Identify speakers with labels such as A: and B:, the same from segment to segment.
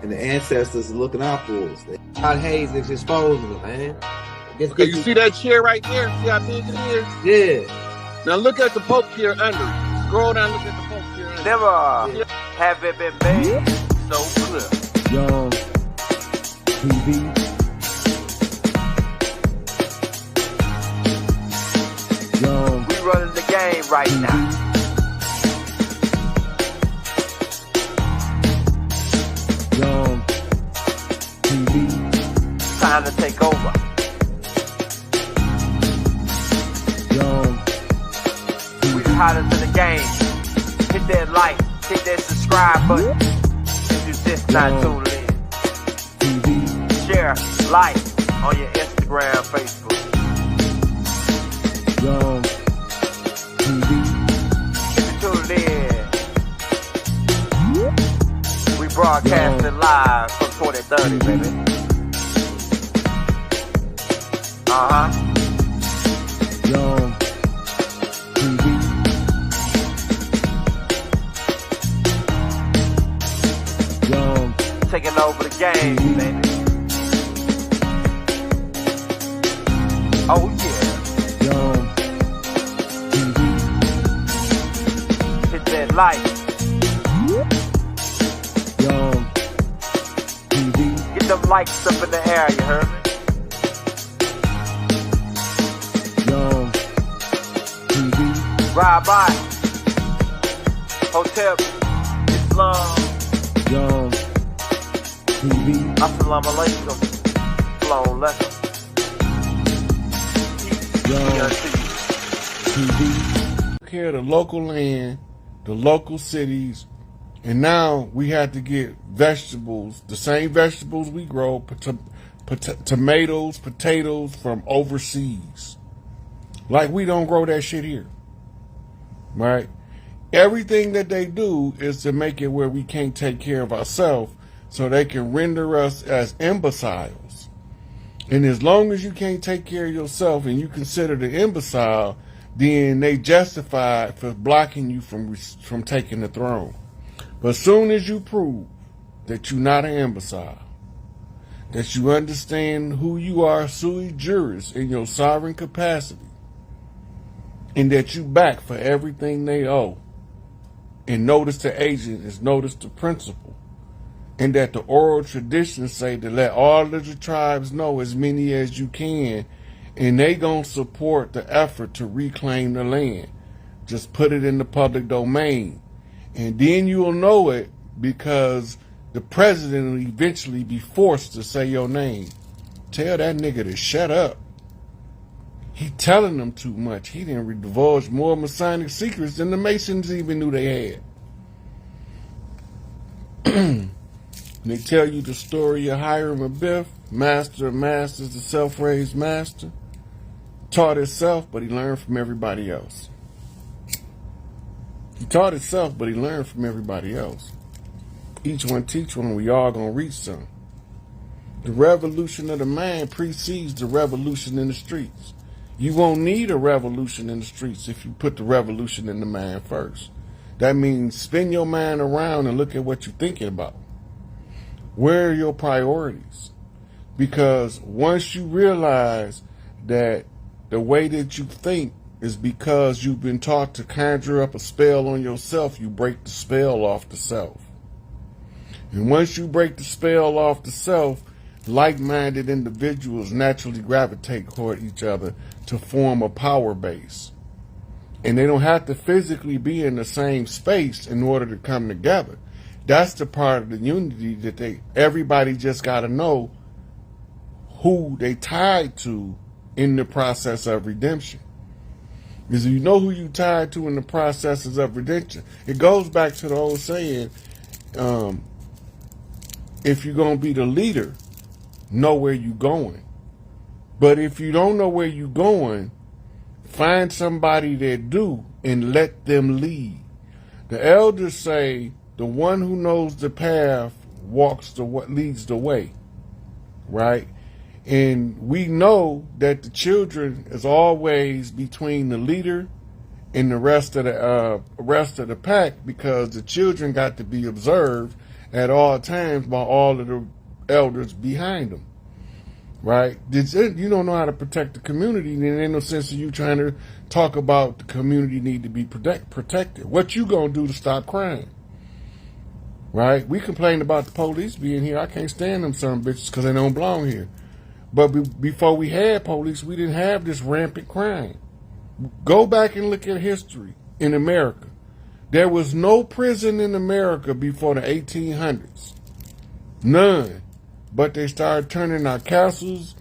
A: and the ancestors are looking out for us. God Hayes is exposing them, man.
B: Okay, you see that chair right there? See how big it is?
A: Yeah.
B: Now look at the Pope chair under it. Scroll down, look at the Pope chair under
C: Never have it been made so clear.
D: Young TV. Young.
C: We running the game right now.
D: Young TV.
C: Time to take over.
D: Young
C: We the hottest in the game. Hit that like, hit that subscribe button. If you just not tuned in.
D: TV.
C: Share, like on your Instagram, Facebook.
D: Young TV.
C: If you tuned in, we broadcasting live from 2030, baby.
D: Young TV. Young
C: Taking over the game, baby. Oh yeah.
D: Young TV.
C: Hit that like.
D: Young TV.
C: Get them likes up in the air, you heard me?
D: Young TV.
C: Ride by. Hotel Islam.
D: Young TV.
C: Assalamu alaikum. Flown lesson.
D: Young
B: TV. Care of the local land, the local cities, and now we had to get vegetables, the same vegetables we grow, tomatoes, potatoes from overseas. Like we don't grow that shit here, right? Everything that they do is to make it where we can't take care of ourselves so they can render us as imbeciles. And as long as you can't take care of yourself and you consider the imbecile, then they justify for blocking you from taking the throne. But as soon as you prove that you're not an imbecile, that you understand who you are sui juris in your sovereign capacity, and that you back for everything they owe, and notice the agent is notice the principle, and that the oral traditions say to let all of the tribes know as many as you can, and they gonna support the effort to reclaim the land. Just put it in the public domain, and then you'll know it because the president will eventually be forced to say your name. Tell that nigga to shut up. He telling them too much. He didn't divulge more Masonic secrets than the Masons even knew they had. They tell you the story of Hiram Abiff, master of masters, the self-raised master. Taught himself, but he learned from everybody else. He taught himself, but he learned from everybody else. Each one teach one, we all gonna reach some. The revolution of the mind precedes the revolution in the streets. You won't need a revolution in the streets if you put the revolution in the mind first. That means spin your mind around and look at what you're thinking about. Where are your priorities? Because once you realize that the way that you think is because you've been taught to conjure up a spell on yourself, you break the spell off the self. And once you break the spell off the self, like-minded individuals naturally gravitate toward each other to form a power base. And they don't have to physically be in the same space in order to come together. That's the part of the unity that everybody just got to know who they tied to in the process of redemption. Because if you know who you tied to in the processes of redemption, it goes back to the old saying, if you're going to be the leader, know where you're going. But if you don't know where you're going, find somebody that do and let them lead. The elders say the one who knows the path leads the way, right? And we know that the children is always between the leader and the rest of the pack, because the children got to be observed at all times by all of the elders behind them. Right? You don't know how to protect the community, then there ain't no sense of you trying to talk about the community need to be protected. What you gonna do to stop crime? Right? We complain about the police being here. I can't stand them some bitches because they don't belong here. But before we had police, we didn't have this rampant crime. Go back and look at history in America. There was no prison in America before the 1800s. None. But they started turning our castles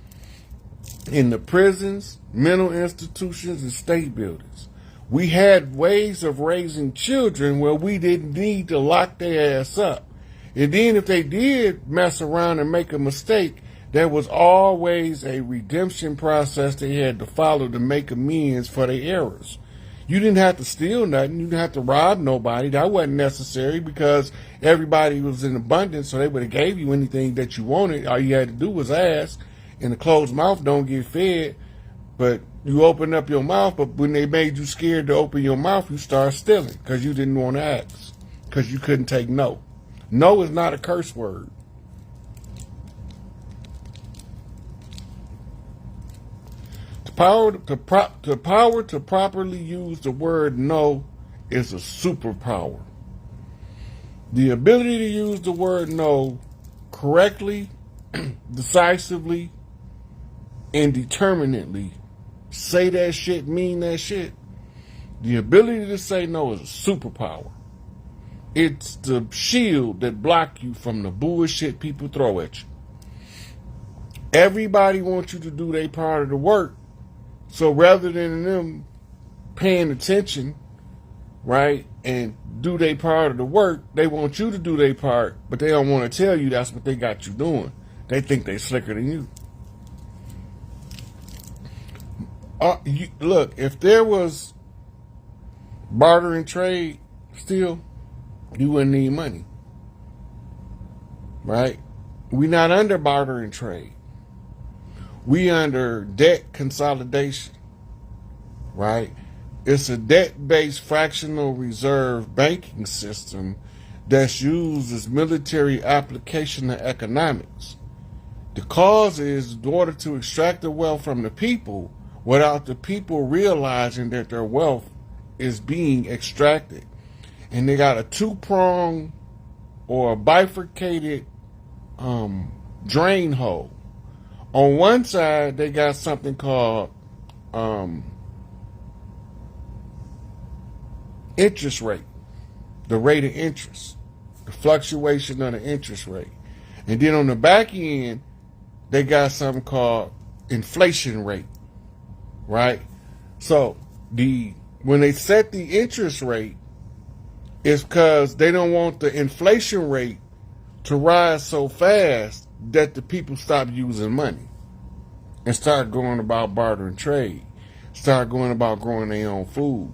B: into prisons, mental institutions, and state buildings. We had ways of raising children where we didn't need to lock their ass up. And then if they did mess around and make a mistake, there was always a redemption process they had to follow to make amends for their errors. You didn't have to steal nothing. You didn't have to rob nobody. That wasn't necessary because everybody was in abundance, so they would have gave you anything that you wanted. All you had to do was ask, and a closed mouth don't get fed. But you open up your mouth, but when they made you scared to open your mouth, you start stealing because you didn't want to ask, because you couldn't take no. No is not a curse word. The power to properly use the word no is a superpower. The ability to use the word no correctly, decisively, and determinately, say that shit, mean that shit. The ability to say no is a superpower. It's the shield that blocks you from the bullshit people throw at you. Everybody wants you to do their part of the work. So rather than them paying attention, right, and do their part of the work, they want you to do their part, but they don't want to tell you that's what they got you doing. They think they slicker than you. Look, if there was barter and trade still, you wouldn't need money, right? We're not under barter and trade. We under debt consolidation, right? It's a debt-based fractional reserve banking system that's used as military application of economics. The cause is in order to extract the wealth from the people without the people realizing that their wealth is being extracted. And they got a two-prong or a bifurcated drain hole. On one side, they got something called interest rate, the rate of interest, the fluctuation of the interest rate. And then on the back end, they got something called inflation rate, right? So when they set the interest rate, it's because they don't want the inflation rate to rise so fast that the people stop using money and start going about barter and trade, start going about growing their own food,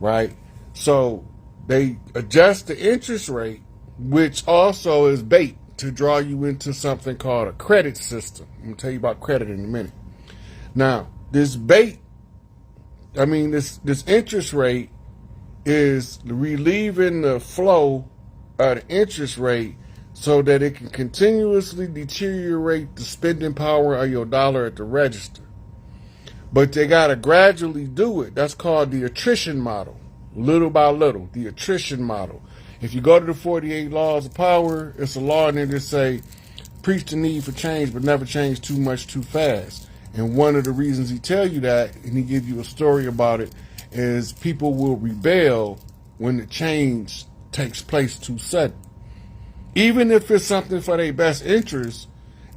B: right? So they adjust the interest rate, which also is bait to draw you into something called a credit system. I'm going to tell you about credit in a minute. Now, this interest rate is relieving the flow of the interest rate so that it can continuously deteriorate the spending power of your dollar at the register. But they got to gradually do it. That's called the attrition model. Little by little, the attrition model. If you go to the 48 laws of power, it's a law in there that say, preach the need for change, but never change too much too fast. And one of the reasons he tell you that, and he give you a story about it, is people will rebel when the change takes place too sudden. Even if it's something for their best interest,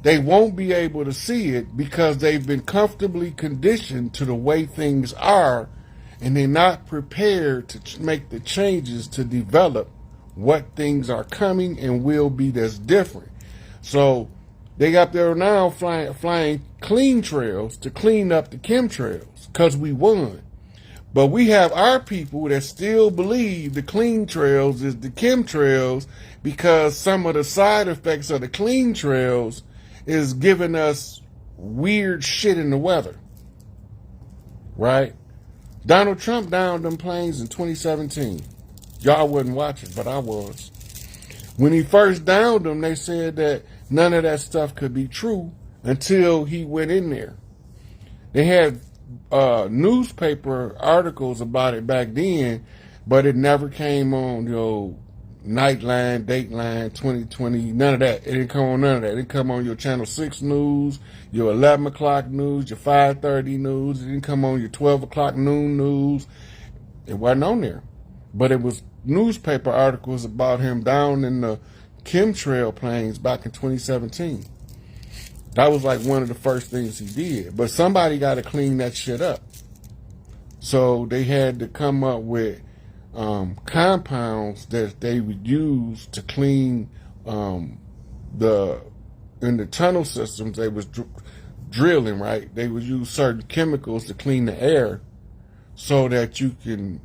B: they won't be able to see it because they've been comfortably conditioned to the way things are, and they're not prepared to make the changes to develop what things are coming and will be that's different. So they got there now flying clean trails to clean up the chemtrails because we won. But we have our people that still believe the clean trails is the chemtrails because some of the side effects of the clean trails is giving us weird shit in the weather. Right? Donald Trump downed them planes in 2017. Y'all wasn't watching, but I was. When he first downed them, they said that none of that stuff could be true until he went in there. They had newspaper articles about it back then, but it never came on your Nightline, Dateline, 2020, none of that. It didn't come on none of that. It didn't come on your Channel 6 news, your 11 o'clock news, your 5:30 news. It didn't come on your 12 o'clock noon news. It wasn't on there. But it was newspaper articles about him down in the chemtrail planes back in 2017. That was like one of the first things he did. But somebody got to clean that shit up. So they had to come up with compounds that they would use to clean in the tunnel systems they was drilling, right? They would use certain chemicals to clean the air so that you can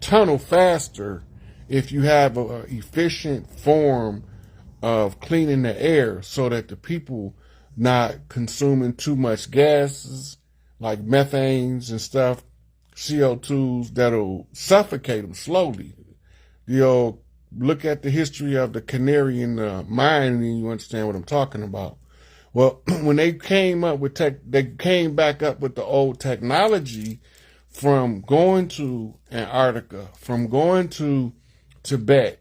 B: tunnel faster if you have an efficient form of cleaning the air, so that the people not consuming too much gases like methanes and stuff, CO2s, that'll suffocate them slowly. You'll look at the history of the canary in the mine and you understand what I'm talking about. Well, when they came up with they came back up with the old technology from going to Antarctica, from going to Tibet,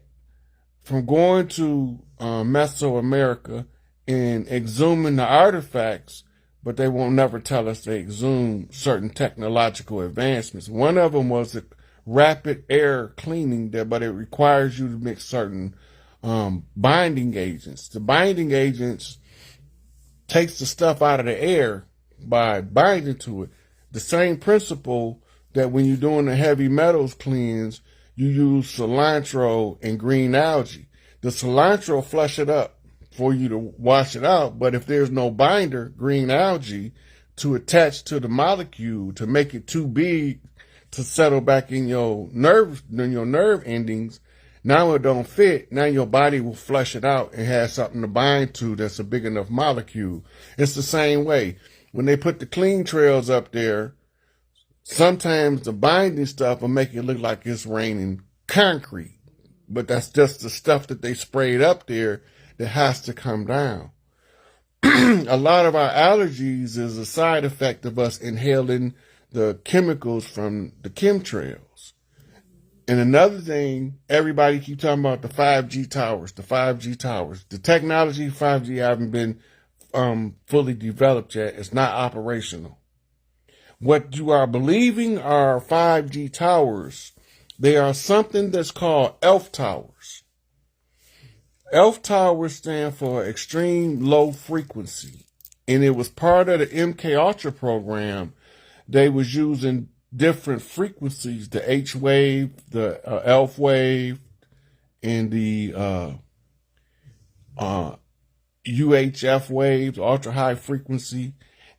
B: from going to Mesoamerica and exhuming the artifacts, but they won't never tell us they exhumed certain technological advancements. One of them was the rapid air cleaning, but it requires you to mix certain binding agents. The binding agents takes the stuff out of the air by binding to it. The same principle that when you're doing the heavy metals cleanse, you use cilantro and green algae. The cilantro flush it up for you to wash it out, but if there's no binder, green algae, to attach to the molecule to make it too big to settle back in your nerve endings, now it don't fit. Now your body will flush it out and have something to bind to that's a big enough molecule. It's the same way. When they put the clean trails up there, sometimes the binding stuff will make it look like it's raining concrete, but that's just the stuff that they sprayed up there that has to come down. A lot of our allergies is a side effect of us inhaling the chemicals from the chemtrails. And another thing, everybody keep talking about the 5G towers, the 5G towers. The technology 5G haven't been fully developed yet. It's not operational. What you are believing are 5G towers. They are something that's called ELF towers. ELF towers stand for extreme low frequency. And it was part of the MK Ultra program. They was using different frequencies, the H wave, the ELF wave, and the UHF waves, ultra high frequency,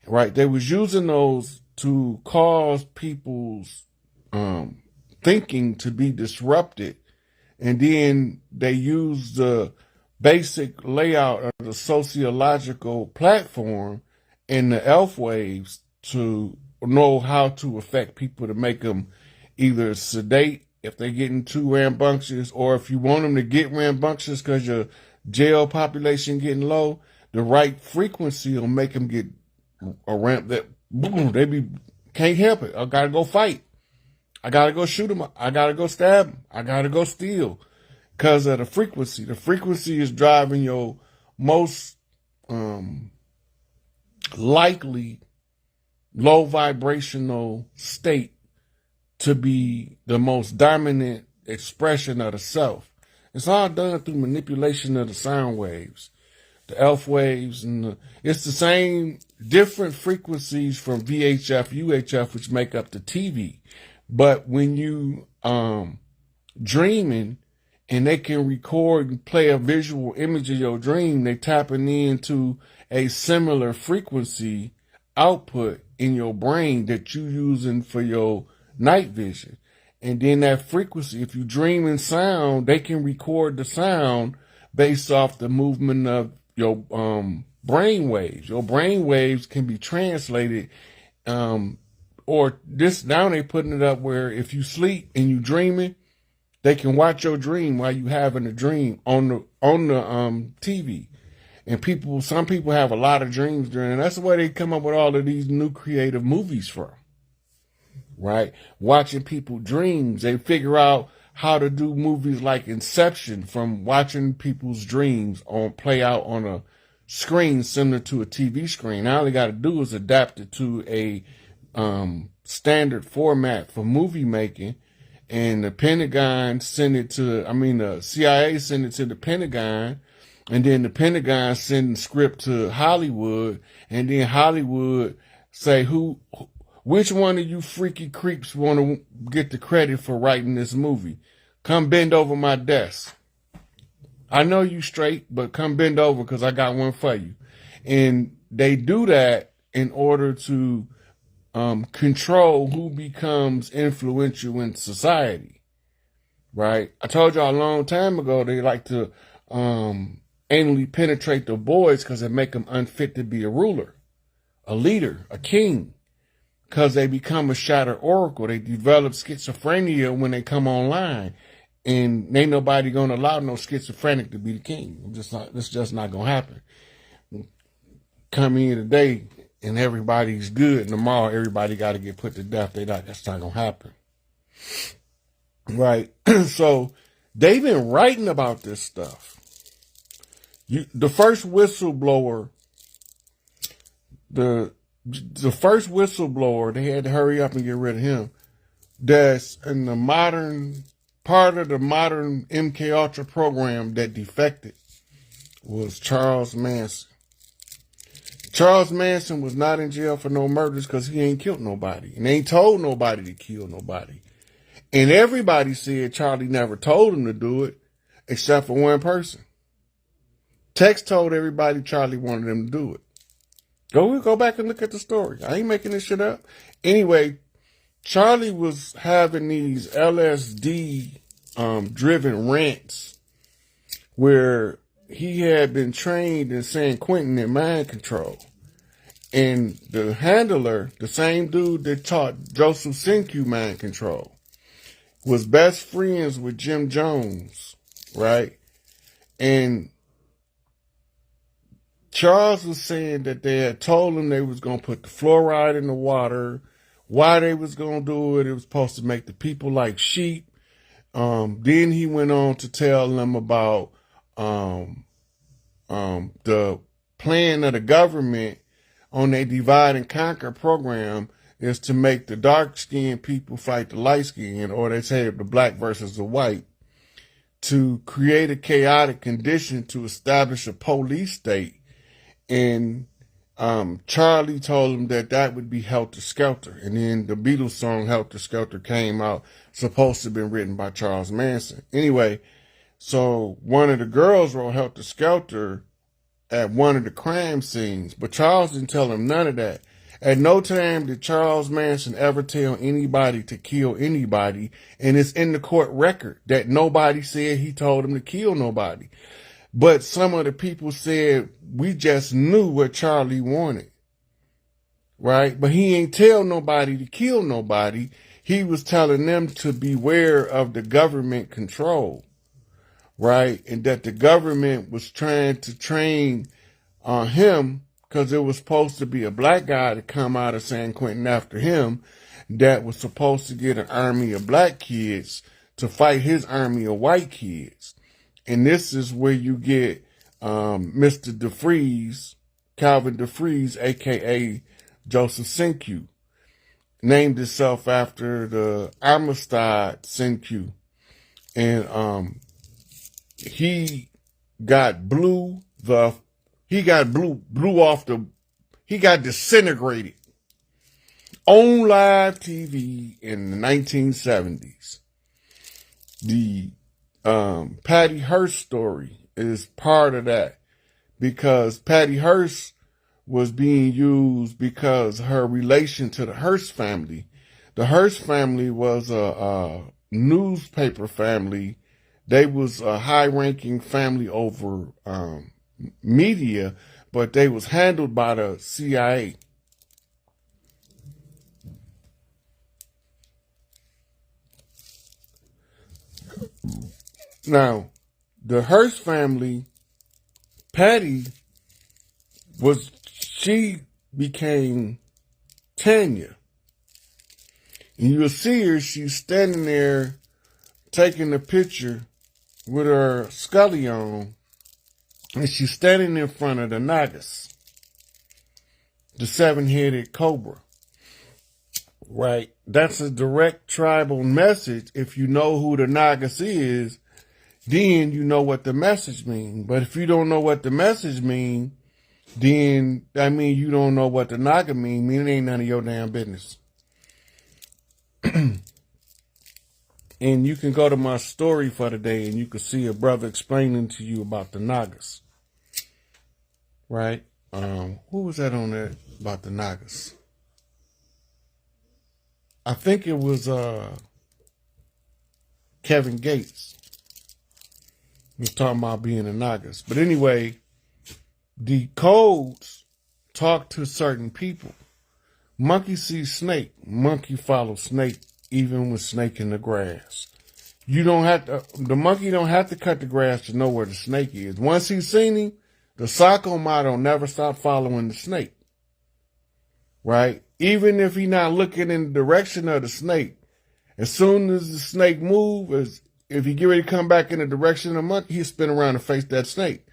B: right? They was using those to cause people's thinking to be disrupted. And then they use the basic layout of the sociological platform and the ELF waves to know how to affect people, to make them either sedate if they're getting too rambunctious, or if you want them to get rambunctious because your jail population getting low, the right frequency will make them get a ramp that boom, can't help it. I gotta go fight. I gotta go shoot them. I gotta go stab them. I gotta go steal because of the frequency. The frequency is driving your most likely low vibrational state to be the most dominant expression of the self. It's all done through manipulation of the sound waves, the ELF waves, and it's the same different frequencies from VHF, UHF, which make up the TV. But when you dreaming and they can record and play a visual image of your dream, they tapping into a similar frequency output in your brain that you using for your night vision. And then that frequency, if you dream in sound, they can record the sound based off the movement of your brain waves. Your brain waves can be translated, or this now they putting it up where if you sleep and you dreaming, They can watch your dream while you having a dream on the TV. And some people have a lot of dreams during, and that's where they come up with all of these new creative movies from. Right? Watching people dreams. They figure out how to do movies like Inception from watching people's dreams play out on a screen similar to a TV screen. All they got to do is adapt it to a standard format for movie making, and the Pentagon the CIA send it to the Pentagon, and then the Pentagon send the script to Hollywood, and then Hollywood say which one of you freaky creeps want to get the credit for writing this movie? Come bend over my desk. I know you straight, but come bend over because I got one for you. And they do that in order to control who becomes influential in society, right? I told y'all a long time ago they like to anally penetrate the boys because it make them unfit to be a ruler, a leader, a king, because they become a shattered oracle. They develop schizophrenia when they come online, and ain't nobody gonna allow no schizophrenic to be the king. It's just not gonna happen. Come in today and everybody's good, and tomorrow everybody got to get put to death. That's not gonna happen, right? So they've been writing about this stuff. The first whistleblower, the first whistleblower, they had to hurry up and get rid of him. That's in the modern part of the modern MK Ultra program that defected was Charles Manson. Charles Manson was not in jail for no murders because he ain't killed nobody and ain't told nobody to kill nobody. And everybody said Charlie never told him to do it except for one person. Tex told everybody Charlie wanted him to do it. Go back and look at the story. I ain't making this shit up. Anyway, Charlie was having these LSD driven rants where he had been trained in San Quentin in mind control. And the handler, the same dude that taught Joseph Senku mind control, was best friends with Jim Jones, right? And Charles was saying that they had told him they was going to put the fluoride in the water. Why they was going to do it was supposed to make the people like sheep. Then he went on to tell them about the plan of the government on their divide and conquer program is to make the dark-skinned people fight the light-skinned, or they say the black versus the white, to create a chaotic condition to establish a police state. And Charlie told him that would be Helter Skelter. And then the Beatles song Helter Skelter came out, supposed to have been written by Charles Manson. Anyway, so one of the girls wrote Helter Skelter at one of the crime scenes, but Charles didn't tell him none of that. At no time did Charles Manson ever tell anybody to kill anybody, and it's in the court record that nobody said he told him to kill nobody. But some of the people said, we just knew what Charlie wanted, right? But he ain't tell nobody to kill nobody. He was telling them to beware of the government control, right? And that the government was trying to train him, because it was supposed to be a black guy to come out of San Quentin after him that was supposed to get an army of black kids to fight his army of white kids. And this is where you get Mr. DeFreeze, Calvin DeFreeze, a.k.a. Joseph Senku, named itself after the Amistad Senku. And he got he got disintegrated on live TV in the 1970s. The Patty Hearst story is part of that, because Patty Hearst was being used because her relation to the Hearst family. The Hearst family was a newspaper family. They was a high-ranking family over media, but they was handled by the CIA. Now, the Hearst family, Patty, she became Tanya. And you'll see her, she's standing there taking a picture with her scully on, and she's standing in front of the Nagas, the 7-headed cobra. Right? That's a direct tribal message. If you know who the Nagas is, then you know what the message means. But if you don't know what the message means, then that means you don't know what the Naga means. Meaning it ain't none of your damn business. And you can go to my story for the day and you can see a brother explaining to you about the Nagas. Right? Who was that on there about the Nagas? I think it was Kevin Gates. He was talking about being the Nagas. But anyway, the codes talk to certain people. Monkey sees snake. Monkey follows snake, even with snake in the grass. You don't have to, the monkey don't have to cut the grass to know where the snake is. Once he's seen him, the Sako don't never stop following the snake. Right? Even if he's not looking in the direction of the snake, as soon as the snake moves, if he get ready to come back in the direction of the monkey, he'll spin around and face that snake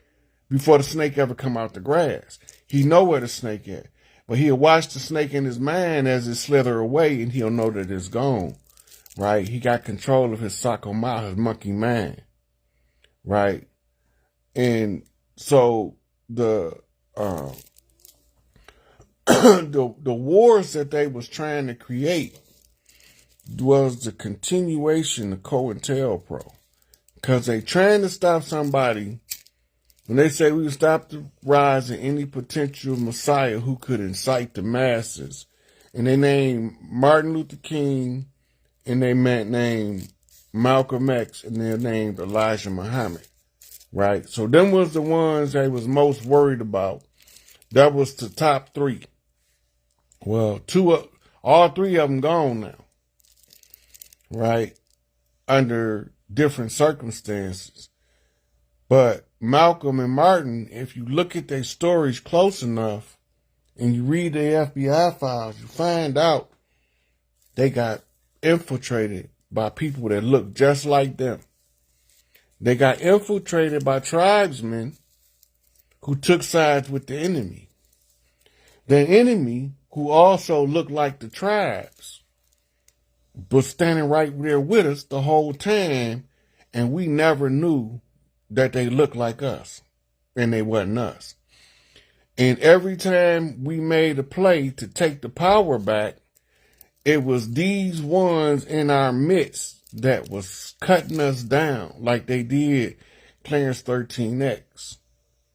B: before the snake ever come out the grass. He know where the snake is. But he'll watch the snake in his mind as it slither away, and he'll know that it's gone, right? He got control of his Sako, his monkey mind, right? And so the the wars that they was trying to create was the continuation of COINTELPRO, because they trying to stop somebody. When they say we would stop the rise of any potential messiah who could incite the masses, and they named Martin Luther King, and they named Malcolm X, and they named Elijah Muhammad, right? So them was the ones they was most worried about. That was the top three. Well, all three of them gone now, right? Under different circumstances. But Malcolm and Martin, if you look at their stories close enough and you read their FBI files, you find out they got infiltrated by people that look just like them. They got infiltrated by tribesmen who took sides with the enemy. The enemy, who also looked like the tribes, was standing right there with us the whole time, and we never knew that they looked like us, and they wasn't us. And every time we made a play to take the power back, it was these ones in our midst that was cutting us down like they did Clarence 13X,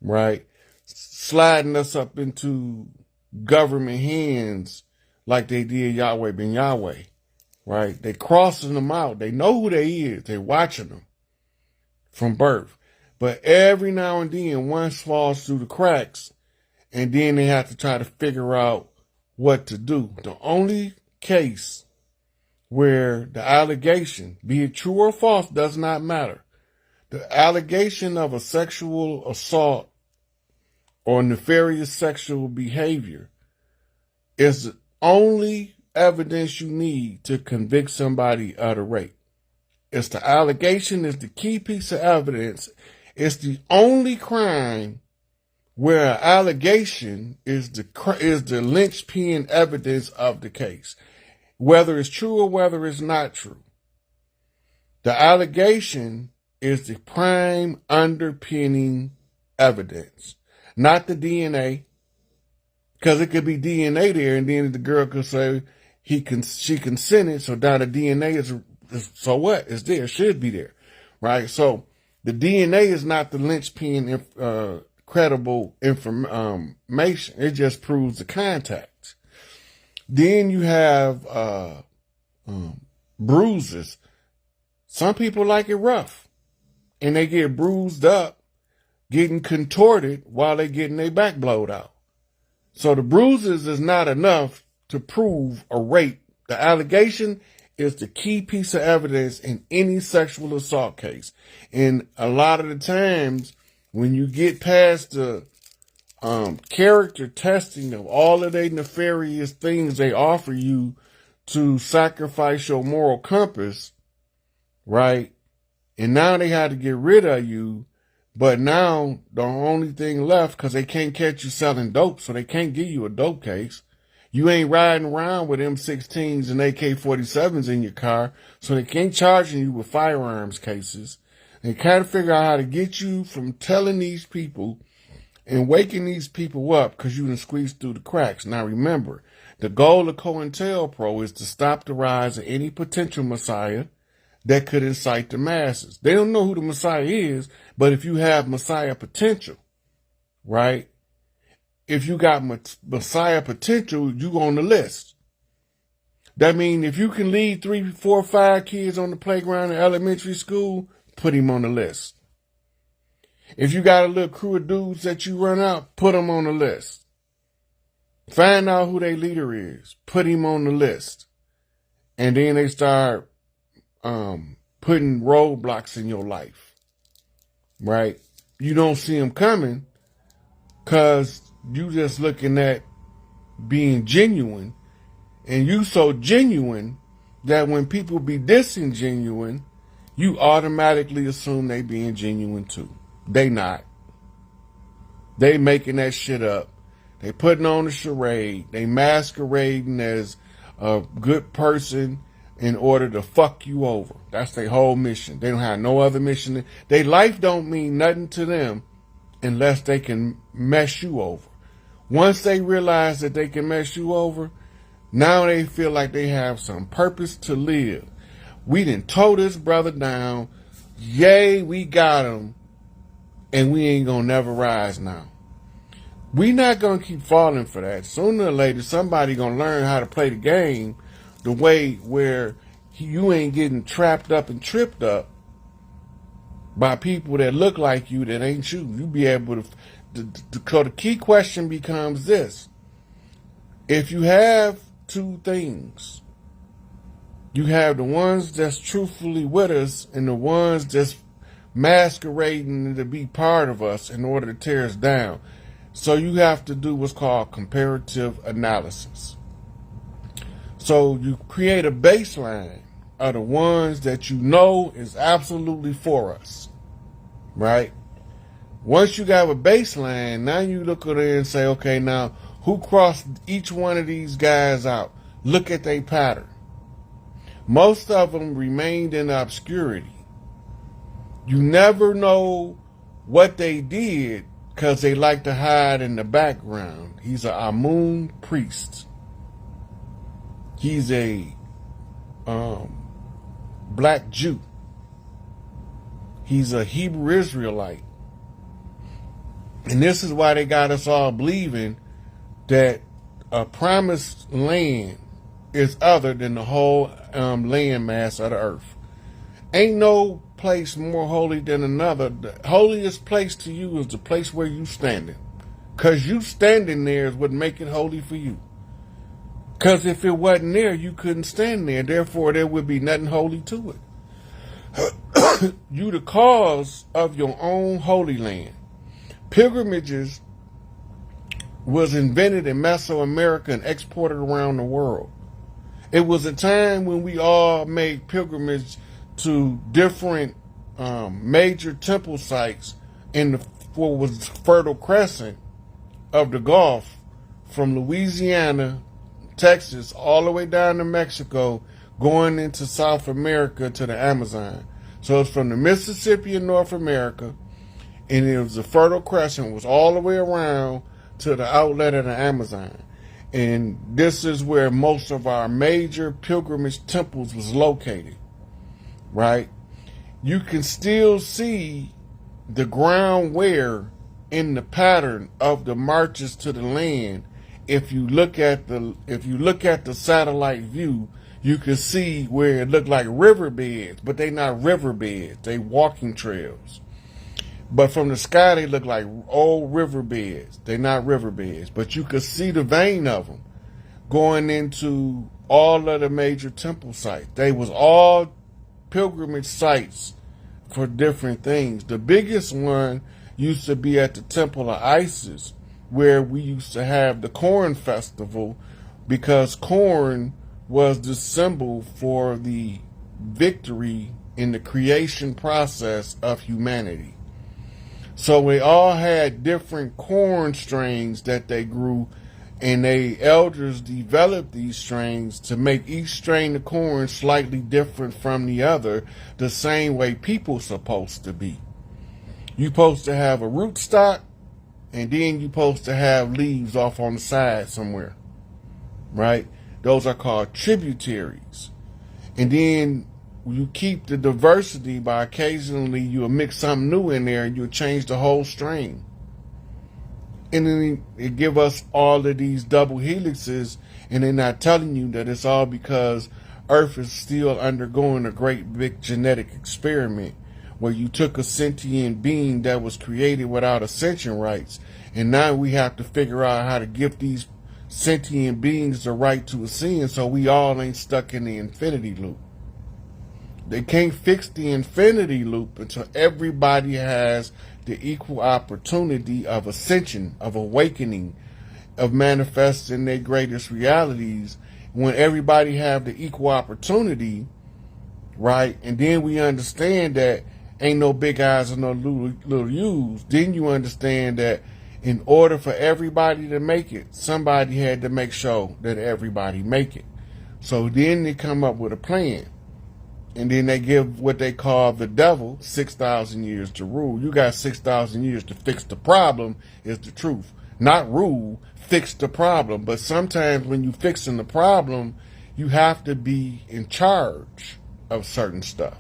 B: right? Sliding us up into government hands like they did Yahweh Ben Yahweh, right? They crossing them out. They know who they is. They watching them from birth. But every now and then, one falls through the cracks, and then they have to try to figure out what to do. The only case where the allegation, be it true or false, does not matter. The allegation of a sexual assault or nefarious sexual behavior is the only evidence you need to convict somebody of the rape. It's the allegation is the key piece of evidence. It's the only crime where an allegation is the linchpin evidence of the case, whether it's true or whether it's not true. The allegation is the prime underpinning evidence, not the DNA, because it could be DNA there, and then the girl could say she consented, so now the DNA is so what? It's there, it should be there, right? So the DNA is not the linchpin credible information. It just proves the contact. Then you have bruises. Some people like it rough, and they get bruised up, getting contorted while they getting their back blowed out. So the bruises is not enough to prove a rape. The allegation is the key piece of evidence in any sexual assault case. And a lot of the times, when you get past the character testing of all of the nefarious things they offer you to sacrifice your moral compass, right? And now they had to get rid of you, but now the only thing left, because they can't catch you selling dope, so they can't give you a dope case. You ain't riding around with M16s and AK-47s in your car, so they can't charge you with firearms cases. They kind of figure out how to get you from telling these people and waking these people up because you done squeezed through the cracks. Now remember, the goal of COINTELPRO is to stop the rise of any potential messiah that could incite the masses. They don't know who the messiah is, but if you have messiah potential, right? If you got messiah potential, you on the list. That means if you can lead 3, 4, 5 kids on the playground in elementary school, put him on the list. If you got a little crew of dudes that you run out, put them on the list. Find out who their leader is. Put him on the list. And then they start putting roadblocks in your life. Right? You don't see them coming because you just looking at being genuine. And you so genuine that when people be disingenuine, you automatically assume they being genuine too. They not. They making that shit up. They putting on a charade. They masquerading as a good person in order to fuck you over. That's their whole mission. They don't have no other mission. Their life don't mean nothing to them unless they can mess you over. Once they realize that they can mess you over, now they feel like they have some purpose to live. We done tore this brother down. Yay, we got him. And we ain't gonna never rise now. We not gonna keep falling for that. Sooner or later, somebody gonna learn how to play the game the way where you ain't getting trapped up and tripped up by people that look like you that ain't you. You be able to. So the key question becomes this: if you have two things, you have the ones that's truthfully with us and the ones that's masquerading to be part of us in order to tear us down. So you have to do what's called comparative analysis. So you create a baseline of the ones that you know is absolutely for us, right? Once you got a baseline, now you look at it and say, okay, now who crossed each one of these guys out? Look at their pattern. Most of them remained in obscurity. You never know what they did because they like to hide in the background. He's an Amun priest. He's a black Jew. He's a Hebrew Israelite. And this is why they got us all believing that a promised land is other than the whole land mass of the earth. Ain't no place more holy than another. The holiest place to you is the place where you standing. Because you standing there is what make it holy for you. Because if it wasn't there, you couldn't stand there. Therefore, there would be nothing holy to it. You the cause of your own holy land. Pilgrimages was invented in Mesoamerica and exported around the world. It was a time when we all made pilgrimage to different major temple sites in what was Fertile Crescent of the Gulf, from Louisiana, Texas, all the way down to Mexico, going into South America to the Amazon. So it's from the Mississippi in North America, and it was the Fertile Crescent, was all the way around to the outlet of the Amazon. And this is where most of our major pilgrimage temples was located, right? You can still see the ground wear in the pattern of the marches to the land. If you look at the satellite view, you can see where it looked like riverbeds, but they not riverbeds, they walking trails. But from the sky, they look like old riverbeds. They're not riverbeds, but you could see the vein of them going into all of the major temple sites. They was all pilgrimage sites for different things. The biggest one used to be at the Temple of Isis, where we used to have the corn festival, because corn was the symbol for the victory in the creation process of humanity. So we all had different corn strains that they grew, and the elders developed these strains to make each strain of corn slightly different from the other, the same way people supposed to be. You supposed to have a rootstock, and then you supposed to have leaves off on the side somewhere, right? Those are called tributaries. And then you keep the diversity by occasionally you'll mix something new in there and you'll change the whole strain. And then it give us all of these double helixes, and they're not telling you that it's all because Earth is still undergoing a great big genetic experiment where you took a sentient being that was created without ascension rights, and now we have to figure out how to give these sentient beings the right to ascend so we all ain't stuck in the infinity loop. They can't fix the infinity loop until everybody has the equal opportunity of ascension, of awakening, of manifesting their greatest realities. When everybody have the equal opportunity, right, and then we understand that ain't no big eyes and no little U's, then you understand that in order for everybody to make it, somebody had to make sure that everybody make it. So then they come up with a plan. And then they give what they call the devil 6,000 years to rule. You got 6,000 years to fix the problem, is the truth. Not rule, fix the problem. But sometimes when you fixing the problem, you have to be in charge of certain stuff.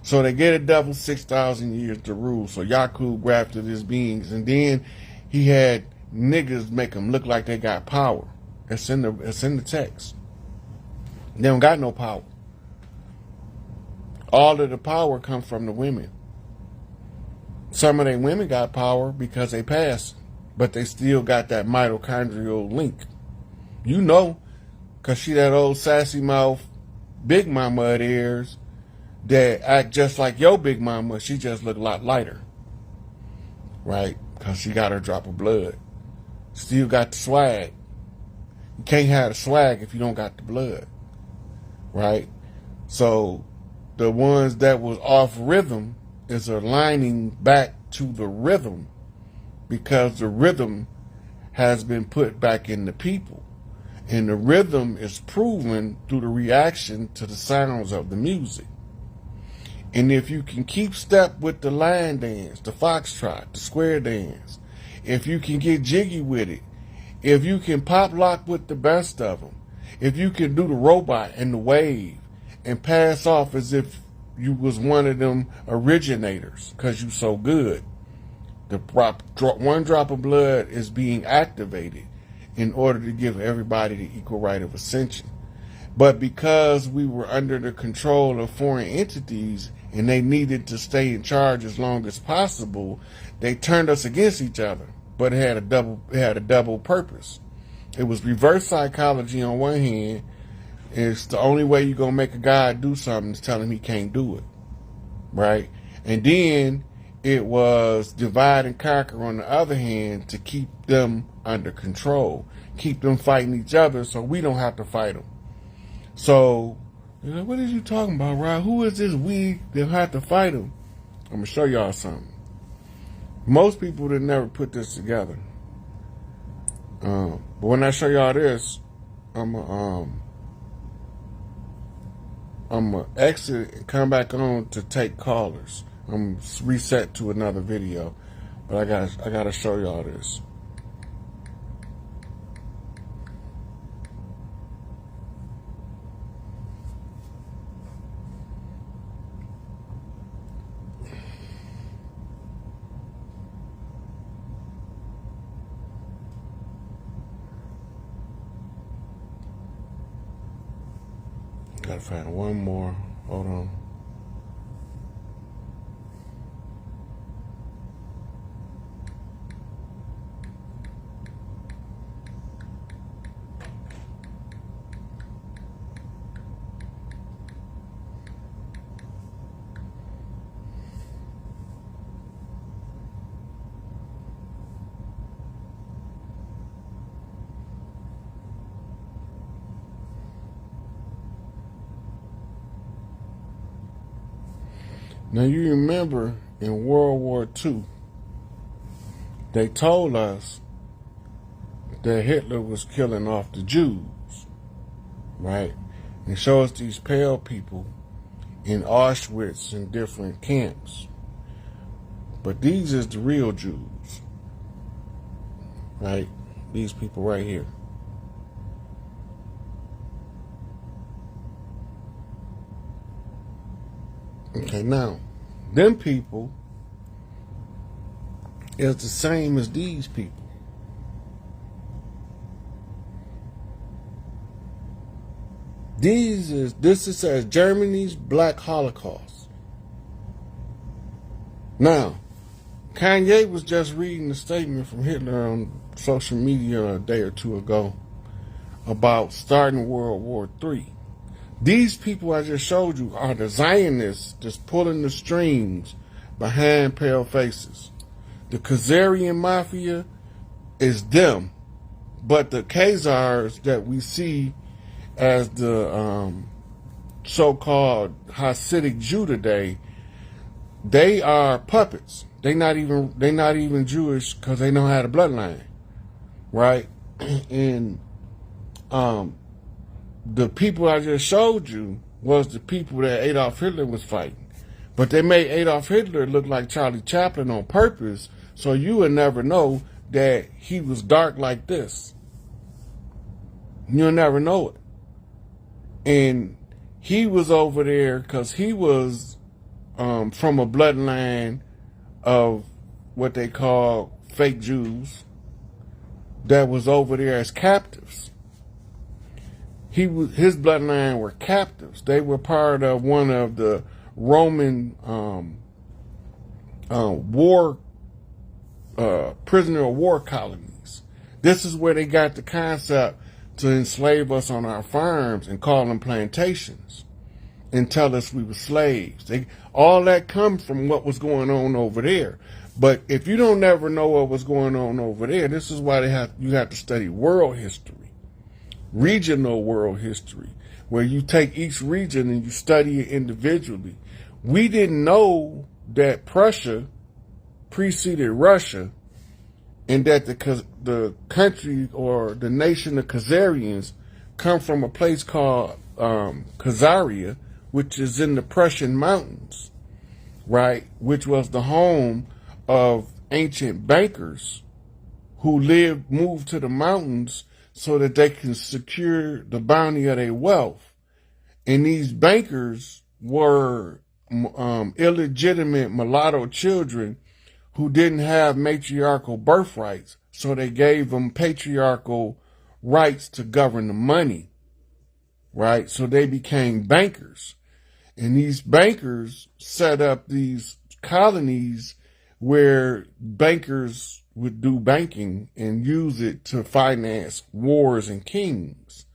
B: So they get a devil 6,000 years to rule. So Yakub grafted his beings, and then he had niggas make them look like they got power. It's in the text. They don't got no power. All of the power comes from the women. Some of them women got power because they passed, but they still got that mitochondrial link. You know, because she that old sassy mouth big mama of theirs that act just like your big mama. She just look a lot lighter, right? Because she got her drop of blood. Still got the swag. You can't have the swag if you don't got the blood, right? So the ones that was off rhythm is aligning back to the rhythm, because the rhythm has been put back in the people. And the rhythm is proven through the reaction to the sounds of the music. And if you can keep step with the line dance, the foxtrot, the square dance, if you can get jiggy with it, if you can pop lock with the best of them, if you can do the robot and the wave and pass off as if you was one of them originators because you so good, the one drop of blood is being activated in order to give everybody the equal right of ascension. But because we were under the control of foreign entities and they needed to stay in charge as long as possible, they turned us against each other. But it had a double purpose. It was reverse psychology on one hand. It's the only way you're going to make a God do something is tell him he can't do it, right? And then it was divide and conquer on the other hand to keep them under control, keep them fighting each other so we don't have to fight them. So, what are you talking about, Rod? Who is this we that have to fight them? I'm going to show y'all something. Most people that never put this together. But when I show y'all this, I'm gonna exit and come back on to take callers. I'm gonna reset to another video, but I gotta show y'all this. Gotta find one more. Hold on. Now you remember in World War II, they told us that Hitler was killing off the Jews, right? And show us these pale people in Auschwitz and different camps. But these is the real Jews, right? These people right here. Okay, now, them people is the same as these people. This is as Germany's Black Holocaust. Now, Kanye was just reading a statement from Hitler on social media a day or two ago about starting World War III. These people I just showed you are the Zionists just pulling the strings behind pale faces. The Khazarian Mafia is them, but the Khazars that we see as the so-called Hasidic Jew today, they are puppets. They're not even Jewish because they don't have a bloodline, right? And the people I just showed you was the people that Adolf Hitler was fighting. But they made Adolf Hitler look like Charlie Chaplin on purpose, so you would never know that he was dark like this. You'll never know it. And he was over there because he was from a bloodline of what they call fake Jews that was over there as captives. His bloodline were captives. They were part of one of the Roman prisoner of war colonies. This is where they got the concept to enslave us on our farms and call them plantations and tell us we were slaves. All that comes from what was going on over there. But if you don't never know what was going on over there, this is why you have to study world history. Regional world history, where you take each region and you study it individually. We didn't know that Prussia preceded Russia, and that the country or the nation of Khazarians come from a place called Khazaria, which is in the Prussian mountains, right? Which was the home of ancient bankers who moved to the mountains so that they can secure the bounty of their wealth. And these bankers were illegitimate mulatto children who didn't have matriarchal birthrights, so they gave them patriarchal rights to govern the money, right? So they became bankers. And these bankers set up these colonies where bankers would do banking and use it to finance wars and kings.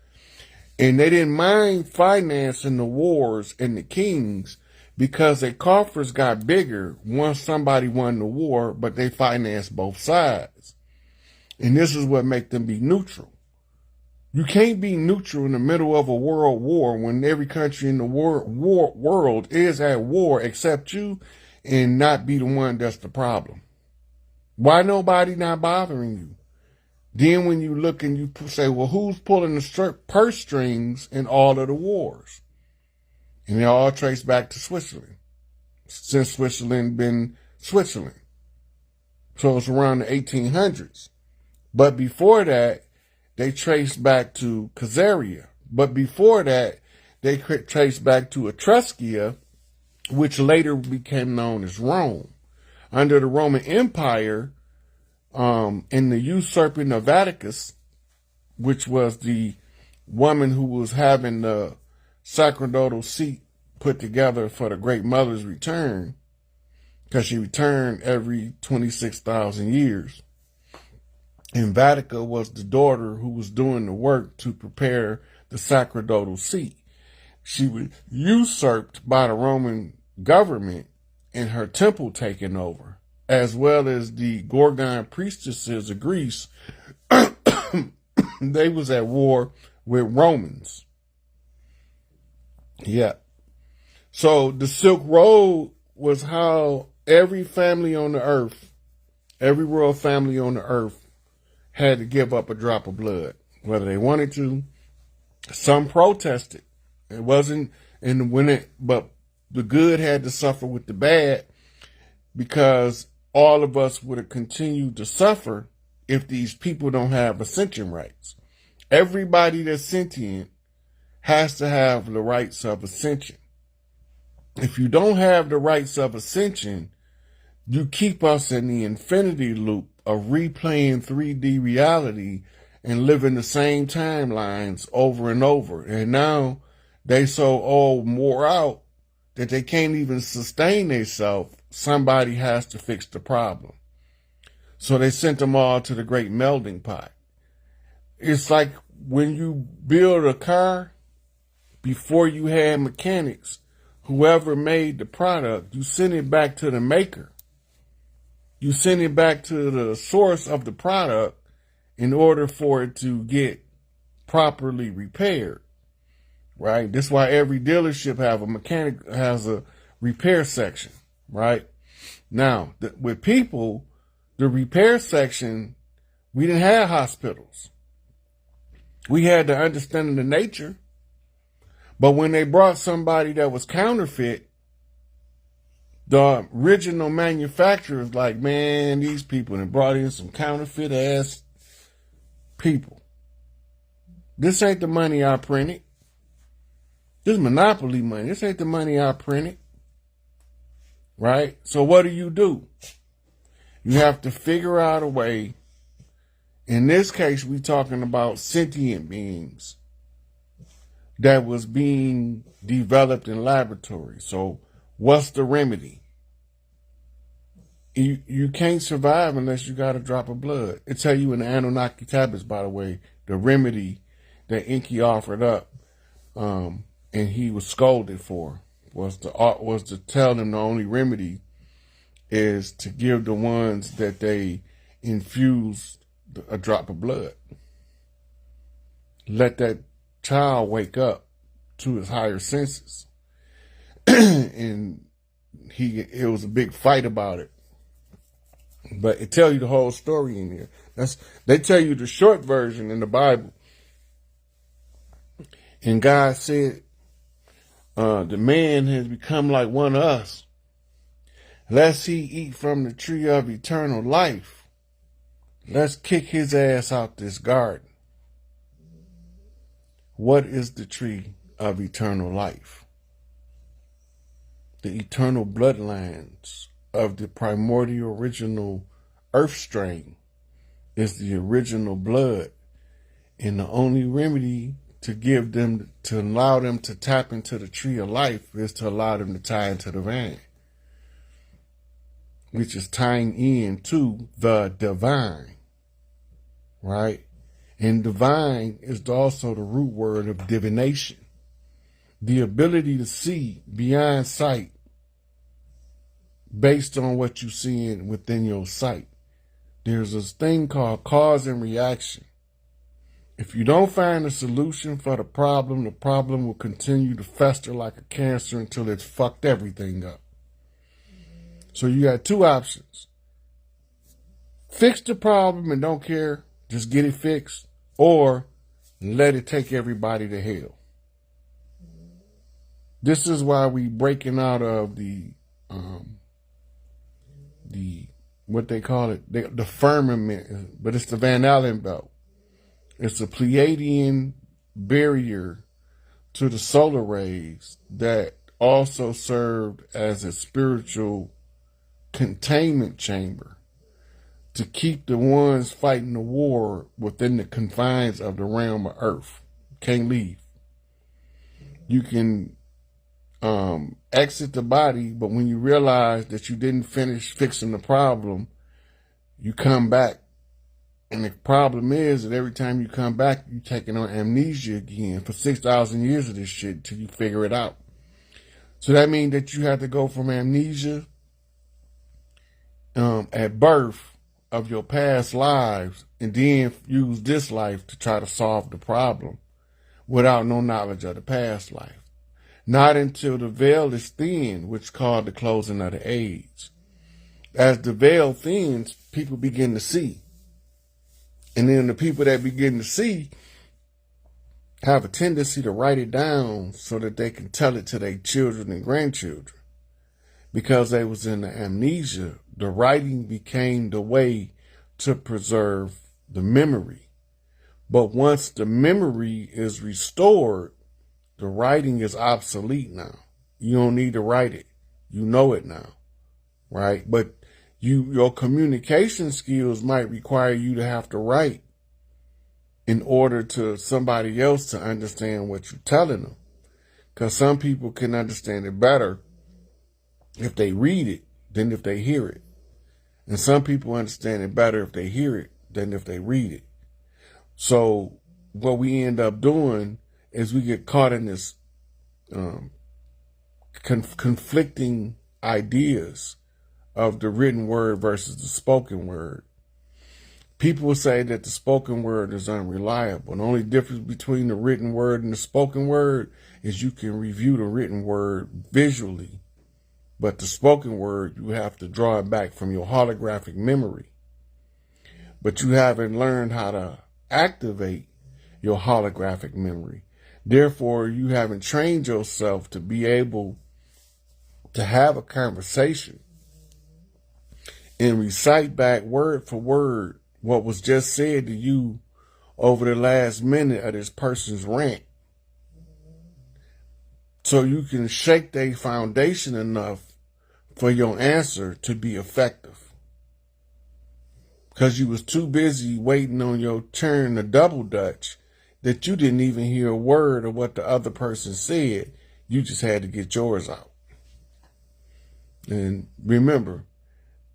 B: And they didn't mind financing the wars and the kings because their coffers got bigger once somebody won the war, but they financed both sides. And this is what makes them be neutral. You can't be neutral in the middle of a world war when every country in the world is at war except you, and not be the one that's the problem. Why nobody not bothering you? Then when you look and you say, well, who's pulling the purse strings in all of the wars? And they all trace back to Switzerland, since Switzerland been Switzerland. So it's around the 1800s. But before that, they trace back to Khazaria. But before that, they trace back to Etruskia, which later became known as Rome. Under the Roman Empire, in the usurping of Atticus, which was the woman who was having the sacerdotal seat put together for the Great Mother's return, because she returned every 26,000 years. And Vatica was the daughter who was doing the work to prepare the sacerdotal seat. She was usurped by the Roman government and her temple taken over, as well as the Gorgon priestesses of Greece. They was at war with Romans. Yeah. So the Silk Road was how every family on the earth, every royal family on the earth had to give up a drop of blood, whether they wanted to. Some protested. It wasn't, but the good had to suffer with the bad, because all of us would have continued to suffer if these people don't have ascension rights. Everybody that's sentient has to have the rights of ascension. If you don't have the rights of ascension, you keep us in the infinity loop of replaying 3D reality and living the same timelines over and over. And now they so all wore out that they can't even sustain themselves. Somebody has to fix the problem. So they sent them all to the great melting pot. It's like when you build a car, before you had mechanics, whoever made the product, you send it back to the maker. You send it back to the source of the product in order for it to get properly repaired, right? That's why every dealership has a repair section, right? Now, with people, the repair section, we didn't have hospitals. We had the understanding of nature. But when they brought somebody that was counterfeit, the original manufacturers like, man, these people have brought in some counterfeit ass people. This ain't the money I printed. This is monopoly money. This ain't the money I printed. Right? So what do? You have to figure out a way. In this case, we're talking about sentient beings that was being developed in laboratories. So what's the remedy? You can't survive unless you got a drop of blood. It tell you in the Anunnaki tablets, by the way, the remedy that Enki offered up, and he was scolded for, was to tell them the only remedy is to give the ones that they infused a drop of blood. Let that child wake up to his higher senses. And it was a big fight about it. But it tells you the whole story in there. They tell you the short version in the Bible. And God said, the man has become like one of us, lest he eat from the tree of eternal life. Let's kick his ass out this garden. What is the tree of eternal life? The eternal bloodlines of the primordial original earth strain is the original blood. And the only remedy to allow them to tap into the tree of life is to allow them to tie into the vine, which is tying in to the divine, right? And divine is also the root word of divination, the ability to see beyond sight based on what you see within your sight. There's this thing called cause and reaction. If you don't find a solution for the problem will continue to fester like a cancer until it's fucked everything up. So you got two options. Fix the problem and don't care, just get it fixed, or let it take everybody to hell. This is why we breaking out of the what they call it, the firmament, but it's the Van Allen belt. It's a Pleiadian barrier to the solar rays that also served as a spiritual containment chamber to keep the ones fighting the war within the confines of the realm of Earth. Can't leave. You can exit the body, but when you realize that you didn't finish fixing the problem, you come back. And the problem is that every time you come back, you're taking on amnesia again for 6,000 years of this shit till you figure it out. So that means that you have to go from amnesia at birth of your past lives and then use this life to try to solve the problem without no knowledge of the past life. not until the veil is thin, which is called the closing of the age. As the veil thins, people begin to see. And then the people that begin to see have a tendency to write it down so that they can tell it to their children and grandchildren. Because they was in the amnesia, the writing became the way to preserve the memory. But once the memory is restored, the writing is obsolete now. You don't need to write it. You know it now, right? But your communication skills might require you to have to write in order to somebody else to understand what you're telling them. Because some people can understand it better if they read it than if they hear it. And some people understand it better if they hear it than if they read it. So what we end up doing is we get caught in this conflicting ideas of the written word versus the spoken word. People will say that the spoken word is unreliable. The only difference between the written word and the spoken word is you can review the written word visually. But the spoken word, you have to draw it back from your holographic memory. But you haven't learned how to activate your holographic memory. Therefore, you haven't trained yourself to be able to have a conversation and recite back word for word what was just said to you over the last minute of this person's rant. So you can shake their foundation enough for your answer to be effective. Because you was too busy waiting on your turn to double dutch that you didn't even hear a word of what the other person said. You just had to get yours out. And remember,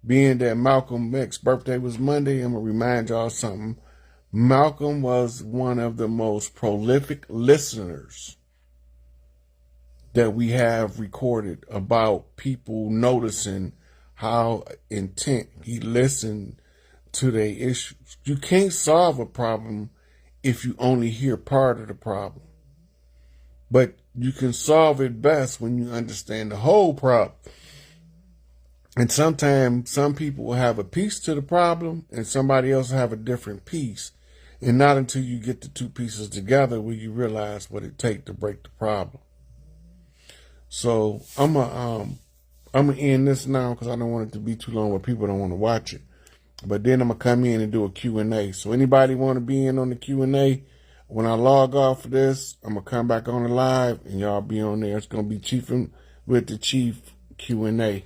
B: being that Malcolm X's birthday was Monday, I'm going to remind y'all something. Malcolm was one of the most prolific listeners that we have recorded about people noticing how intent he listened to their issues. You can't solve a problem if you only hear part of the problem. But you can solve it best when you understand the whole problem. And sometimes some people will have a piece to the problem and somebody else will have a different piece. And not until you get the two pieces together will you realize what it takes to break the problem. So I'm gonna end this now because I don't want it to be too long where people don't want to watch it. But then I'm gonna come in and do a Q&A. So anybody want to be in on the Q&A? When I log off of this, I'm gonna come back on the live and y'all be on there. It's gonna be Chief with the Chief Q&A.